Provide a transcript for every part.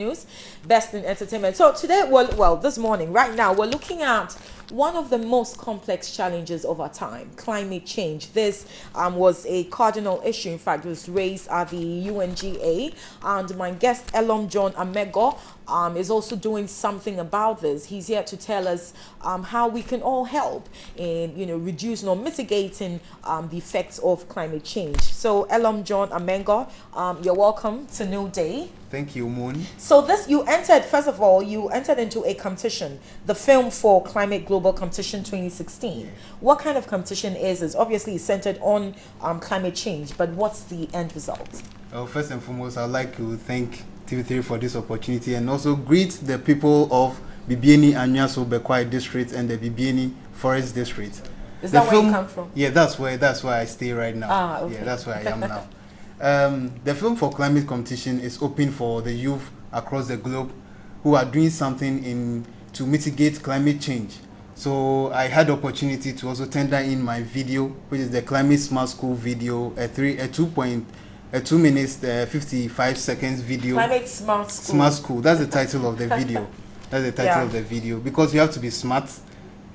news, best in entertainment. So today, well, this morning, right now, we're looking at one of the most complex challenges of our time, climate change. This was a cardinal issue. In fact, it was raised at the UNGA, and my guest, Elom John Amego, is also doing something about this. He's here to tell us how we can all help in, reducing or mitigating the effects of climate change. So, Elom John Amego, you're welcome to New Day. Thank you, Moon. So first of all, you entered into a competition, the Film for Climate Global Competition 2016. Yeah. What kind of competition is this? Obviously, it's centered on climate change, but what's the end result? Well, first and foremost, I'd like to thank TV3 for this opportunity and also greet the people of Bibiani and Nyaso Bekwai district and the Bibiani Forest district. Is that where you come from? Yeah, that's where I stay right now. Ah, okay. Yeah, that's where I am now. The Film for Climate competition is open for the youth across the globe who are doing something to mitigate climate change. So I had the opportunity to also tender in my video, which is the Climate Smart School video, a 2 minutes 55 seconds video. Climate Smart School. Smart School. That's the title of the video. That's the title of the video, because you have to be smart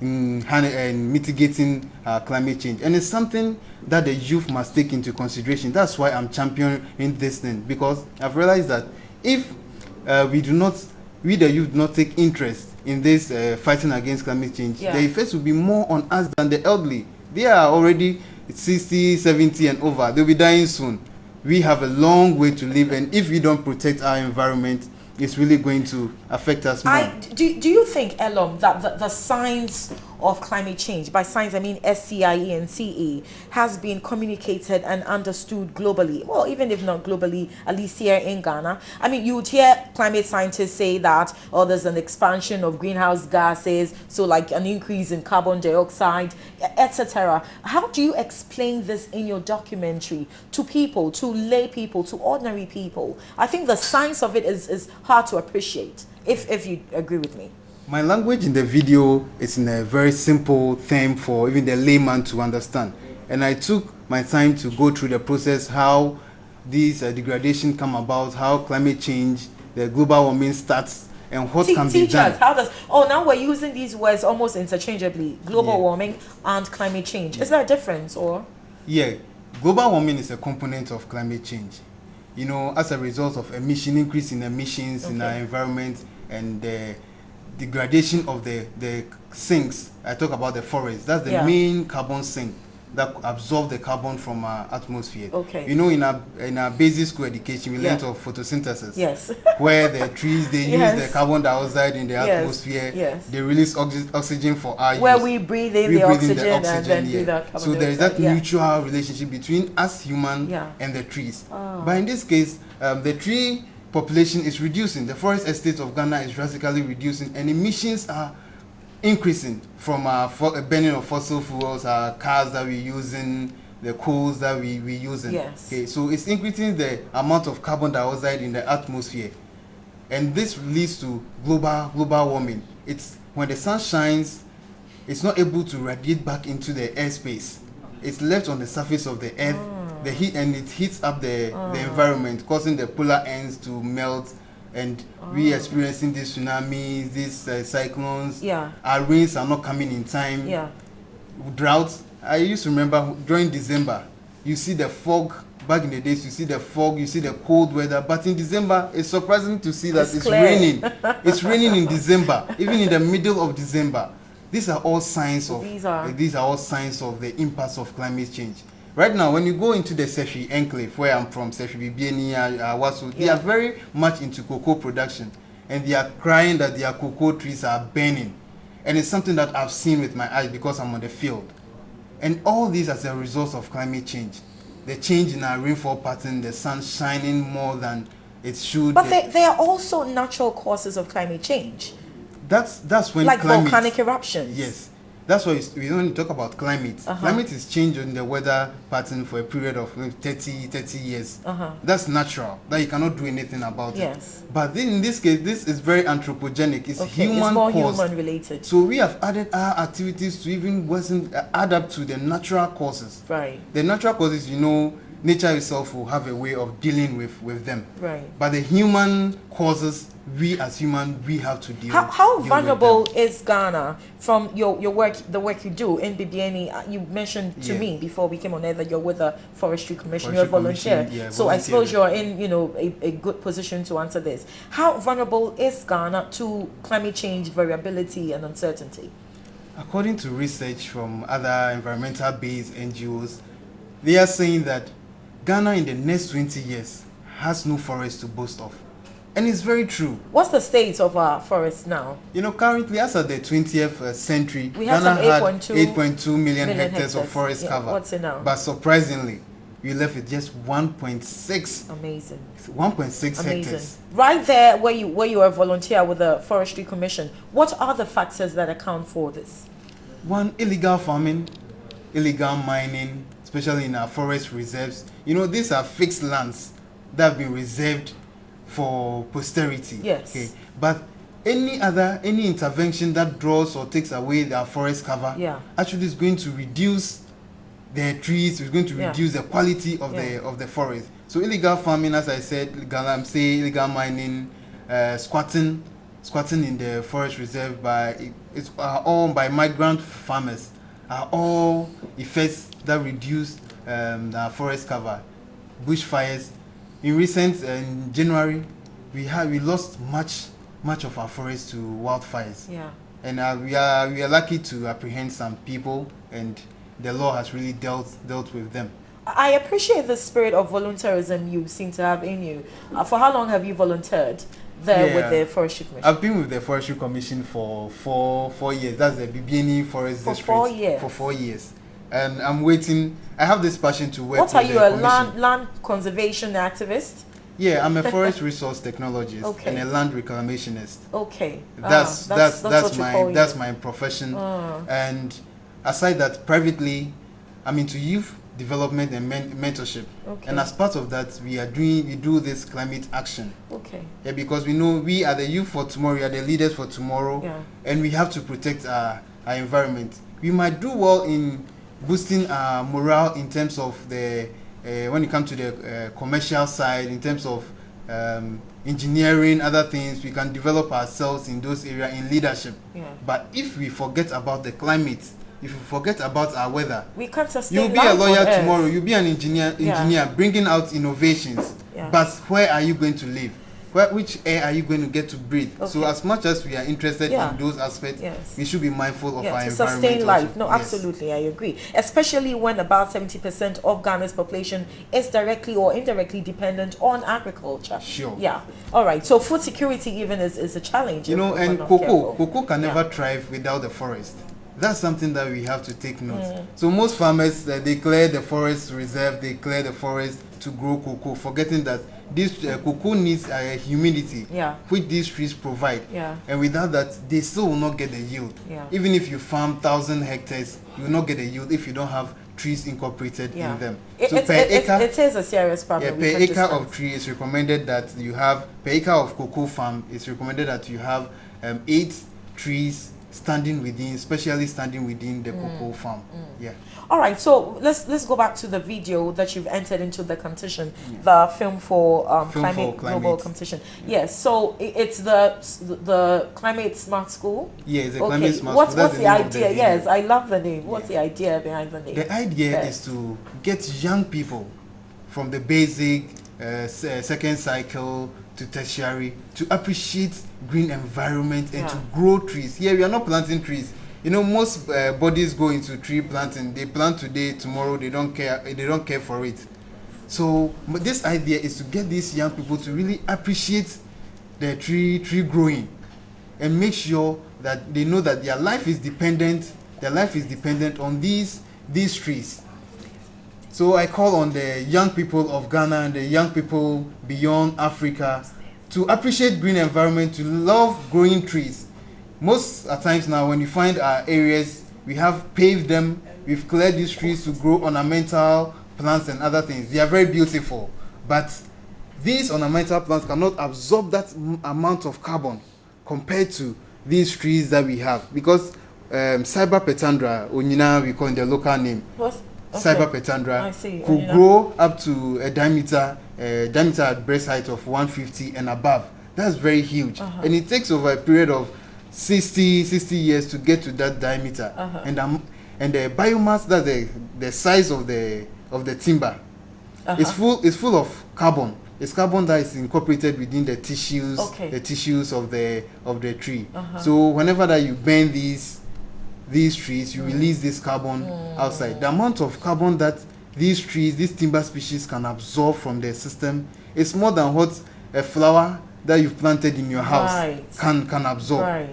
in mitigating climate change, and it's something that the youth must take into consideration. That's why I'm championing this thing, because I've realized that if we the youth do not take interest in this fighting against climate change, the effects will be more on us than the elderly. They are already 60, 70 and over. They'll be dying soon. We have a long way to live, and if we don't protect our environment, it's really going to affect us more. Do you think, Elom, that the science of climate change, by science I mean SCIE and CE, has been communicated and understood globally? Well, even if not globally, at least here in Ghana. I mean, you would hear climate scientists say that, there's an expansion of greenhouse gases, so like an increase in carbon dioxide, etc. How do you explain this in your documentary to people, to lay people, to ordinary people? I think the science of it is hard to appreciate, if you agree with me. My language in the video is in a very simple theme for even the layman to understand, and I took my time to go through the process, how these degradation come about, how climate change, the global warming starts, and what can be done. Us, now we're using these words almost interchangeably, global warming and climate change. Is there a difference, or? Yeah, global warming is a component of climate change. As a result of increase in emissions in our environment, and the degradation of the sinks. I talk about the forest. That's the main carbon sink that absorb the carbon from our atmosphere. Okay. In our basic school education, we learned of photosynthesis. Yes. Where the trees, they use the carbon dioxide in the atmosphere. Yes. They release oxygen for our use. Where we breathe in the oxygen and then do that carbon So there is that mutual relationship between us human and the trees. But in this case, the tree population is reducing. The forest estate of Ghana is drastically reducing, and emissions are increasing from burning of fossil fuels, cars that we're using, the coals that we're using. Yes. Okay, so it's increasing the amount of carbon dioxide in the atmosphere, and this leads to global warming. It's when the sun shines, it's not able to radiate back into the airspace. It's left on the surface of the earth. The heat, and it heats up the environment, causing the polar ends to melt, and we experiencing these tsunamis, these cyclones. Our rains are not coming in time. Droughts. I used to remember during December, you see the fog. Back in the days, you see the fog, you see the cold weather, but in December, it's surprising to see that it's raining. It's raining in December, even in the middle of December. These are all signs of the impacts of climate change. Right now, when you go into the Sefi enclave, where I'm from, Sefi, Bibiani, Wasu, they are very much into cocoa production, and they are crying that their cocoa trees are burning. And it's something that I've seen with my eyes because I'm on the field. And all these as a result of climate change. The change in our rainfall pattern, the sun shining more than it should. But they are also natural causes of climate change. That's when like climate, volcanic eruptions. Yes. That's why we don't talk about climate. Climate is change in the weather pattern for a period of 30 years. That's natural. That you cannot do anything about it. But then in this case, this is very anthropogenic. It's human more caused. human related. So we have added our activities to even add up to the natural causes. Right. The natural causes, nature itself will have a way of dealing with them. Right. But the human causes, we as human, we have to deal. How deal vulnerable with them. is Ghana from your work, the work you do in BBNE? You mentioned to Yeah. me before we came on air that you're with the Forestry Commission. Forestry You're a volunteer. Commission, yeah, So I volunteer. suppose you're in, a good position to answer this. How vulnerable is Ghana to climate change variability and uncertainty? According to research from other environmental-based NGOs, they are saying that Ghana in the next 20 years has no forest to boast of. And it's very true. What's the state of our forests now? Currently, as of the 20th century, We had Ghana some had 8.2 million hectares of hectares. forest Yeah, cover. what's it now? But surprisingly, we left with just 1.6 Amazing. hectares. Amazing. Right there where you are a volunteer with the Forestry Commission, what are the factors that account for this? One, illegal farming, illegal mining, especially in our forest reserves. These are fixed lands that have been reserved for posterity. Yes. Okay. But any intervention that draws or takes away our forest cover, Yeah. actually is going to reduce the trees, is going to Yeah. reduce the quality of Yeah. the forest. So illegal farming, as I said, illegal mining, squatting in the forest reserve it's all by migrant farmers, are all effects that reduce the forest cover. Bushfires. In January, we lost much of our forest to wildfires. Yeah. And we are lucky to apprehend some people, and the law has really dealt with them. I appreciate the spirit of volunteerism you seem to have in you. For how long have you volunteered there with the Forestry Commission? I've been with the Forestry Commission for four years. That's the BBNE Forest District. 4 years. For 4 years. And I'm waiting. I have this passion to work What are with you, the a commission. land conservation activist? Yeah, I'm a forest resource technologist Okay. and a land reclamationist. Okay. That's what you call my profession. And aside that, privately, I'm into youth development and mentorship. Okay. And as part of that, we do this climate action. Okay. Yeah, because we know we are the youth for tomorrow, we are the leaders for tomorrow, Yeah. and we have to protect our environment. We might do well in boosting our morale in terms of when it comes to the commercial side, in terms of engineering, other things. We can develop ourselves in those areas in leadership. Yeah. But if we forget about the climate, if we forget about our weather, We can't sustain. you'll be a life lawyer on Earth. tomorrow, you'll be an engineer bringing out innovations. Yeah. But where are you going to live? Which air are you going to get to breathe? So as much as we are interested in those aspects, Yes. we should be mindful of our to environment. sustain life. also. No, Yes. absolutely, I agree. Especially when about 70% of Ghana's population is directly or indirectly dependent on agriculture. Sure. Yeah. All right. So food security even is a challenge. if we're And not cocoa careful. can never thrive without the forest. That's something that we have to take note. So most farmers, they clear the forest reserve, they clear the forest to grow cocoa, forgetting that this cocoa needs humidity, which these trees provide. Yeah. And without that, they still will not get the yield. Yeah. Even if you farm 1,000 hectares, you will not get the yield if you don't have trees incorporated in them. So per acre, it is a serious problem. per acre of tree, it's recommended that you have, per acre of cocoa farm, it's recommended that you have 8 trees especially standing within the cocoa farm. Yeah. All right, so let's go back to the video that you've entered into the competition, the film for climate global competition. Yes, so it's the Climate Smart School. Yeah, it's a Climate Smart School. What's the idea? Yes, I love the name. What's the idea behind the name? The idea is to get young people from the basic second cycle to tertiary to appreciate green environment and to grow trees. Here we are not planting trees. Most bodies go into tree planting. They plant today, tomorrow they don't care for it. So this idea is to get these young people to really appreciate the tree growing and make sure that they know that their life is dependent on these trees. So I call on the young people of Ghana and the young people beyond Africa to appreciate green environment, to love growing trees. Most at times now, when you find our areas, we have paved them, we've cleared these trees to grow ornamental plants and other things. They are very beautiful, but these ornamental plants cannot absorb that amount of carbon compared to these trees that we have. Because Cyber Petandra, Onyina, we call in the local name. cyberpetandra, I see. could grow up to a diameter at breast height of 150 and above. That's very huge. And it takes over a period of 60 years to get to that diameter. And the biomass, that's the size of the timber, is full of carbon. It's carbon that is incorporated within the tissues of the tree. So whenever that you burn these trees, you release this carbon outside. The amount of carbon that these timber species can absorb from their system is more than what a flower that you've planted in your house can absorb.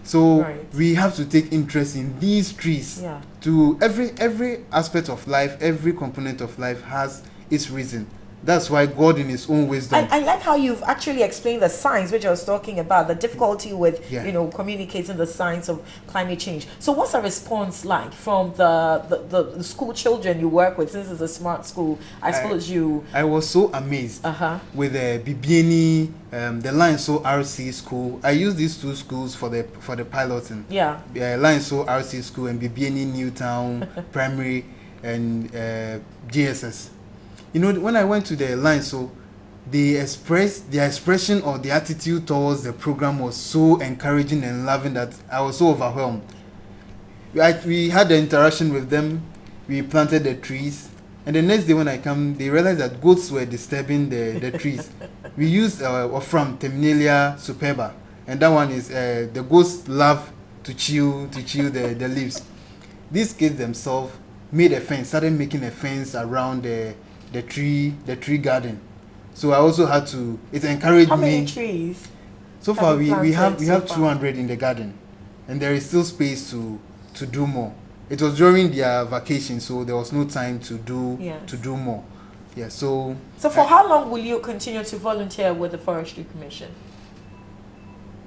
So we have to take interest in these trees. To every aspect of life, every component of life has its reason. That's why God in his own wisdom. I like how you've actually explained the science, which I was talking about, the difficulty with, communicating the science of climate change. So what's the response like from the school children you work with? Since it's a smart school, I suppose I was so amazed with the Bibiani, the Lion-So RC school. I use these two schools for the piloting. Lion-So RC school and Bibiani Newtown Primary and GSS. You know, when I went to the Lion-So, their expression or the attitude towards the program was so encouraging and loving that I was so overwhelmed. We had the interaction with them, we planted the trees, and the next day when I come, they realized that goats were disturbing the trees. We used from Terminalia superba, and that one is the goats love to chew the leaves. These kids themselves started making a fence around the tree garden. So I also had to, it encouraged me. How many trees? So far we have 200 in the garden, and there is still space to do more. It was during their vacation, so there was no time to do more. So for how long will you continue to volunteer with the Forestry Commission?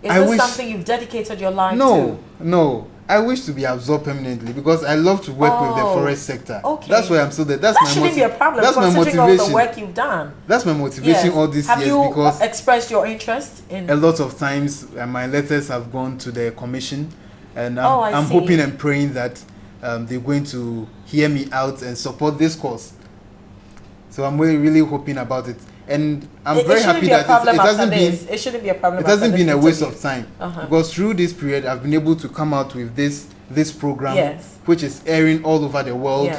Is this something you've dedicated your life to? No. I wish to be absorbed permanently because I love to work with the forest sector. That's why I'm still there. That shouldn't be a problem. That's my motivation. All the work you've done. That's my motivation all these years. Have you because expressed your interest in? A lot of times, my letters have gone to the commission, and I'm hoping and praying that they're going to hear me out and support this cause. So I'm really hoping about it. And I'm very happy that it shouldn't be a problem. It hasn't been a waste of time because through this period I've been able to come out with this program, which is airing all over the world,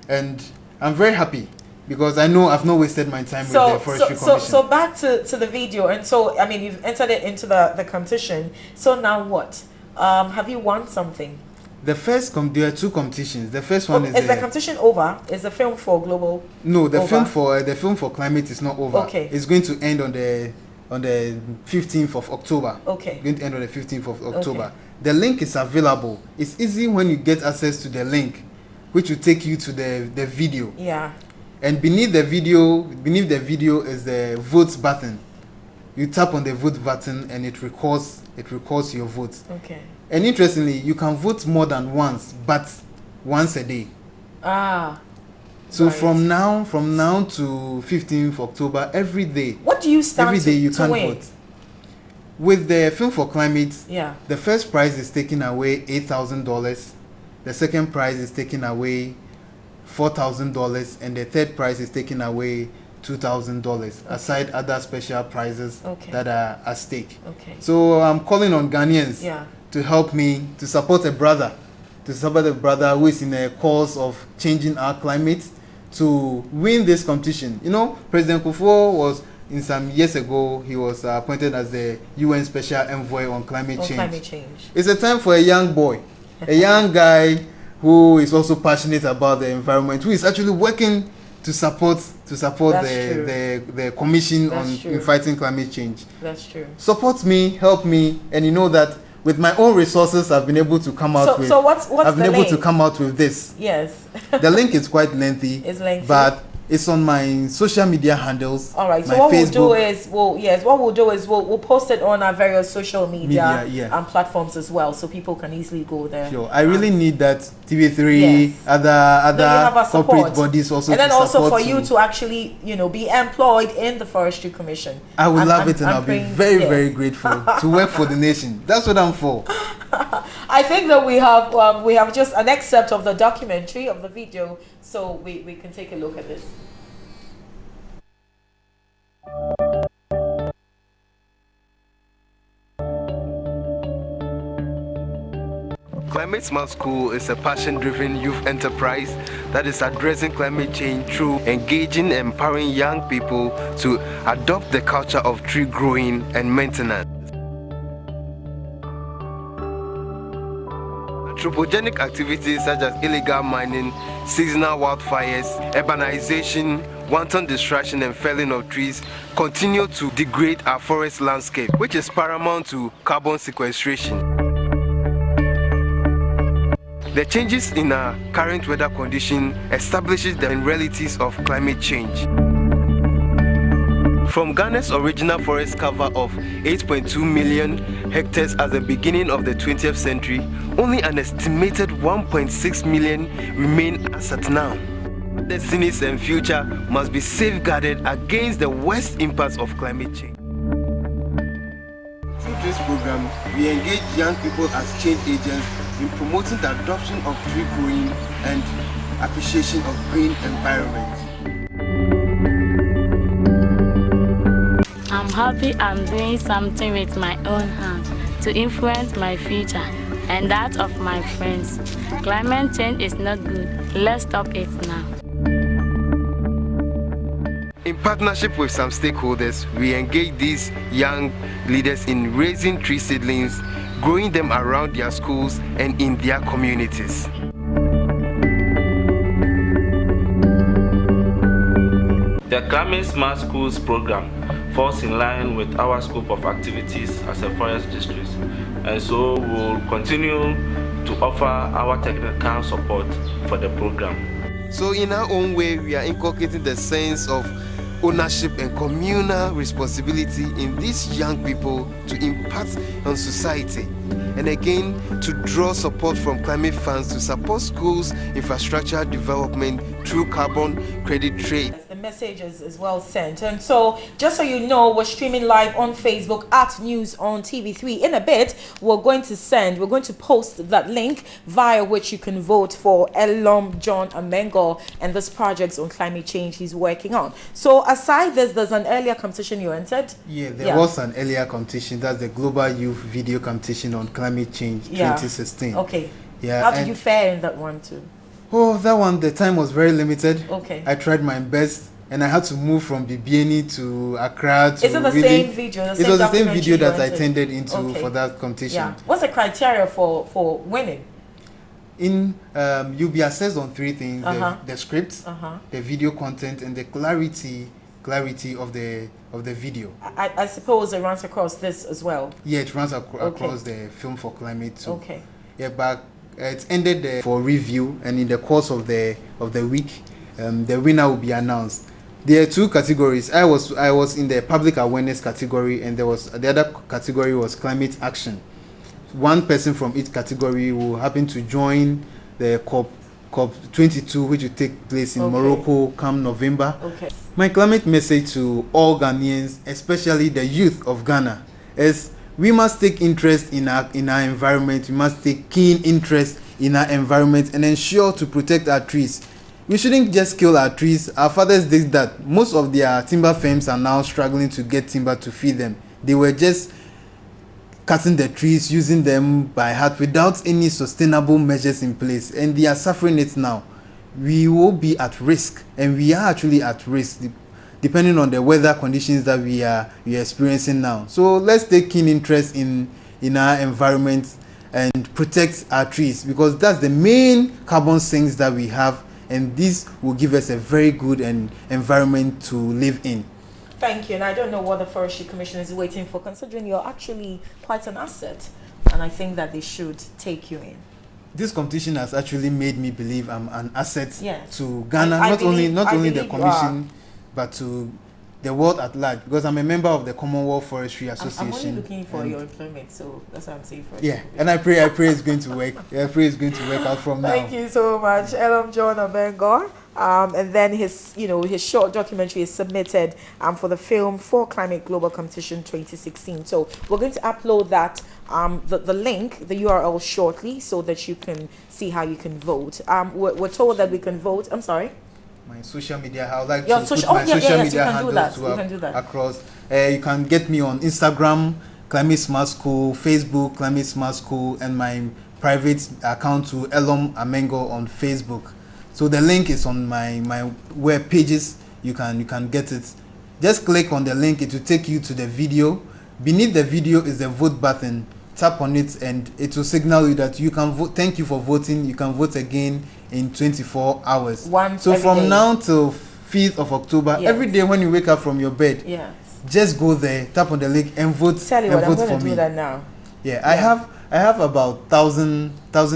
and I'm very happy because I know I've not wasted my time with the Forestry Commission. So back to the video, and so I mean you've entered it into the competition. So now what? Have you won something? There are two competitions. The first one is the competition over? Is the film for global? No, the film for climate is not over. It's going to end on the 15th of October. It's going to end on the 15th of October. The link is available. It's easy when you get access to the link, which will take you to the video. And beneath the video is the vote button. You tap on the vote button and it records your votes. And interestingly, you can vote more than once, but once a day. So from now to 15th October, every day. What do you stand every day you can win? vote. With the Film for Climate, the first prize is taking away $8,000. The second prize is taking away $4,000, and the third prize is taking away $2,000, aside other special prizes that are at stake. So I'm calling on Ghanaians to help me to support a brother who is in a cause of changing our climate to win this competition. You know, President Kufuor was, in some years ago, he was appointed as the UN Special Envoy on climate change. It's a time for a young boy, a young guy who is also passionate about the environment, who is actually working to support the commission in fighting climate change. That's true. Support me, help me, and you know that with my own resources, I've been able to come out with. So what's I've been able link? to come out with this. Yes. The link is quite lengthy. It's lengthy, but it's on my social media handles. All right. So what we'll do is we'll post it on our various social media and platforms as well, so people can easily go there. Sure. I really need that TV3, other corporate bodies also. And then also for you to actually, be employed in the Forestry Commission. I would love it, and I'll be very, very grateful to work for the nation. That's what I'm for. I think that we have just an excerpt of the documentary, of the video, so we can take a look at this. Climate Smart School is a passion-driven youth enterprise that is addressing climate change through engaging and empowering young people to adopt the culture of tree growing and maintenance. Anthropogenic activities such as illegal mining, seasonal wildfires, urbanization, wanton destruction and felling of trees continue to degrade our forest landscape, which is paramount to carbon sequestration. The changes in our current weather condition establishes the realities of climate change. From Ghana's original forest cover of 8.2 million hectares at the beginning of the 20th century, only an estimated 1.6 million remain as at now. Destinies and future must be safeguarded against the worst impacts of climate change. Through this program, we engage young people as change agents in promoting the adoption of tree growing and appreciation of green environment. I'm happy I'm doing something with my own hands to influence my future and that of my friends. Climate change is not good. Let's stop it now. In partnership with some stakeholders, we engage these young leaders in raising tree seedlings, growing them around their schools and in their communities. The Climate Smart Schools program falls in line with our scope of activities as a forest district, and so we'll continue to offer our technical support for the program. So in our own way, we are inculcating the sense of ownership and communal responsibility in these young people to impact on society, and again to draw support from climate funds to support schools' infrastructure development through carbon credit trade. The message is well sent. And so just so you know, we're streaming live on Facebook at News on TV3. In a bit, we're going to post that link via which you can vote for Elom John Amengo and this project on climate change he's working on. So aside this, there's an earlier competition you entered. Yeah, there was an earlier competition. That's the Global Youth Video Competition on Climate Change 2016. Okay. Yeah. How did you fare in that one too? Oh, that one, the time was very limited. Okay. I tried my best, and I had to move from Bibiani to Accra. Is it the same video? It was the same video that I attended into for that competition. Yeah. What's the criteria for winning? You'll be assessed on three things: the script, the video content, and the clarity of the video. I suppose it runs across this as well. Yeah, it runs across the Film for Climate too. Okay. Yeah, but it's ended for review, and in the course of the week, the winner will be announced. There are two categories. I was in the public awareness category, and the other category was climate action. One person from each category will happen to join the COP22, which will take place in Morocco come November. Okay. My climate message to all Ghanaians, especially the youth of Ghana, is we must take interest in our environment. We must take keen interest in our environment and ensure to protect our trees. We shouldn't just kill our trees. Our fathers did that. Most of their timber firms are now struggling to get timber to feed them. They were just cutting the trees, using them by heart without any sustainable measures in place, and they are suffering it now. We will be at risk, and we are actually at risk depending on the weather conditions that we are experiencing now. So let's take keen interest in our environment and protect our trees, because that's the main carbon sinks that we have, and this will give us a very good environment to live in. Thank you. And I don't know what the Forestry Commission is waiting for, considering you're actually quite an asset, and I think that they should take you in. This competition has actually made me believe I'm an asset Yes. to Ghana, not only the commission, but to the world at large, because I'm a member of the Commonwealth Forestry I'm Association. only looking for and- your employment, so that's what I'm saying for Yeah, and I pray it's going to work. I pray it's going to work out from now. Thank you so much, Elom John Obengo. And then his short documentary is submitted for the Film for Climate Global Competition 2016. So we're going to upload that the link, the URL shortly, so that you can see how you can vote. We're told that we can vote. I'm sorry. My social media, I would like Your to social- put my oh, yeah, social yes, media you can do handles that. to You can do that. across. You can get me on Instagram, Climate Smart School, Facebook, Climate Smart School, and my private account to Elom Amengo on Facebook. So the link is on my web pages. You can get it. Just click on the link. It will take you to the video. Beneath the video is the vote button. Tap on it and it will signal you that you can vote. Thank you for voting. You can vote again in 24 hours. So from now till 5th of October, Yes. every day when you wake up from your bed, Yes. just go there, tap on the link and vote. Tell you and what, I'm vote going for to me. do that now. Yeah, I have about 1,000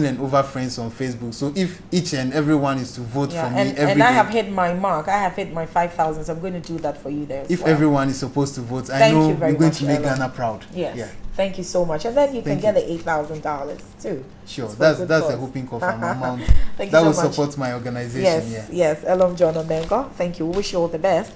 and over friends on Facebook. So if each and everyone is to vote Yeah, for me and every I day, have hit my mark. I have hit my 5,000, so I'm going to do that for you there. As if well. everyone is supposed to vote, I Thank know you very we're going much, to make Ella. Ghana proud. Yes. Yeah. Thank you so much. And then you can Thank get the $8,000 too. Sure. It's for a good That's a cause. whooping cough amount Thank you that so will much. support my organization. Yes, Yeah. yes. Elom John Obengo. Thank you. We wish you all the best.